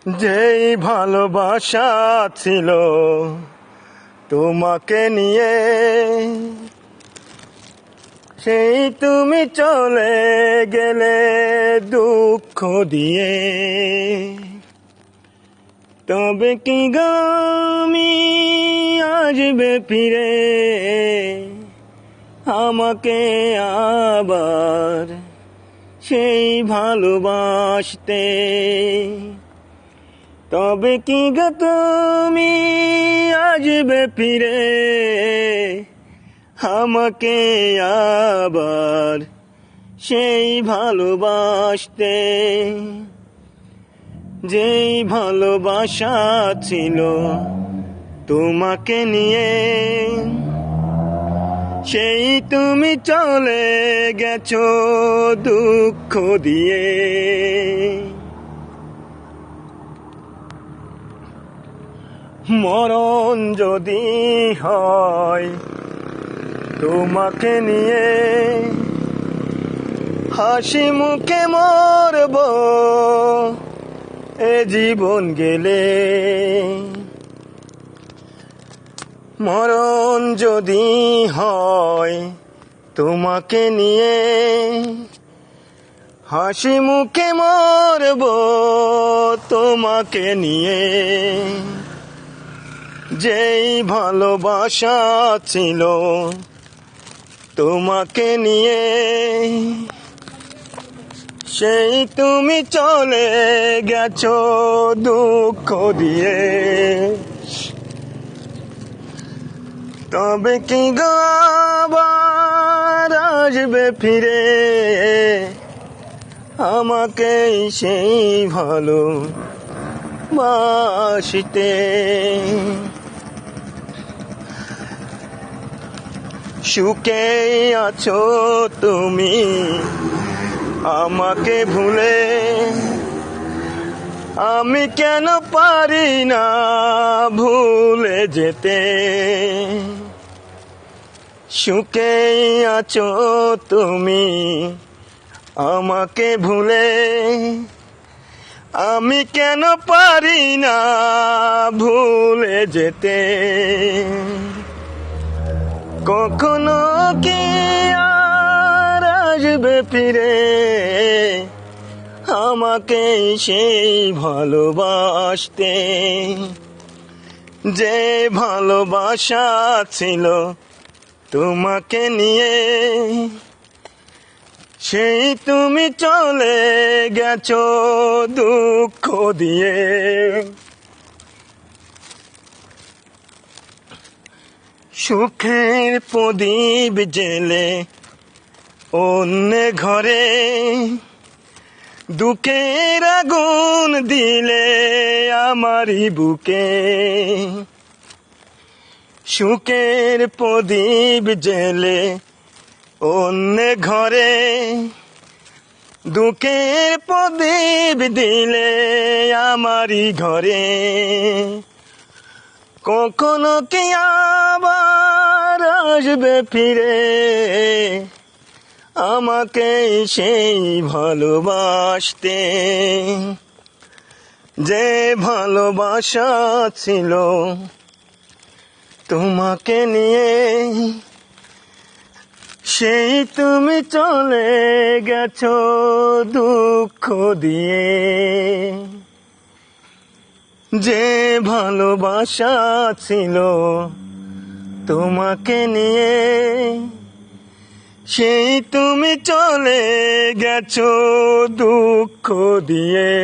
যেই ভালোবাসা ছিল তোমাকে নিয়ে, সেই তুমি চলে গেলে দুঃখ দিয়ে। তবে কি গামি আসবে ফিরে আমাকে আবার সেই ভালোবাসতে? তবে কি গো তুমি আসবে ফিরে আমাকে আবার সেই ভালোবাসতে? যেই ভালোবাসা ছিল তোমাকে নিয়ে, সেই তুমি চলে গেছো দুঃখ দিয়ে। মরণ যদি হয় তোমাকে নিয়ে, হাসি মুখে মরব এ জীবন গেলে। মরণ যদি হয় তোমাকে নিয়ে, হাসি মুখে মরব তোমাকে নিয়ে। যেই ভালোবাসা ছিল তোমাকে নিয়ে, সেই তুমি চলে গেছো দুঃখ দিয়ে। তবে কি গো আবার আসবে ফিরে আমাকে সেই ভালোবাসতে? সুখে আছো তুমি আমাকে ভুলে, আমি কেন পারি না ভুলে যেতে? সুখে আছো তুমি আমাকে ভুলে, আমি কেন পারি না ভুলে যেতে? কখনো কি আর আসবে ফিরে আমাকে সেই ভালোবাসতে? যে ভালোবাসা ছিল তোমাকে নিয়ে, সেই তুমি চলে গেছো দুঃখ দিয়ে। সুখের প্রদীপ জেলে অন্য ঘরে, দুঃখের আগুন দিলে আমারই বুকে। সুখের প্রদীপ জেলে অন্য ঘরে, দুঃখের প্রদীপ দিলে আমারই ঘরে। কখনো কি আবার আসবে ফিরে আমাকে সেই ভালোবাসতে? যে ভালোবাসা ছিল তোমাকে নিয়ে, সেই তুমি চলে গেছো দুঃখ দিয়ে। যে ভালোবাসা ছিল তোমাকে নিয়ে, সেই তুমি চলে গেছো দুঃখ দিয়ে।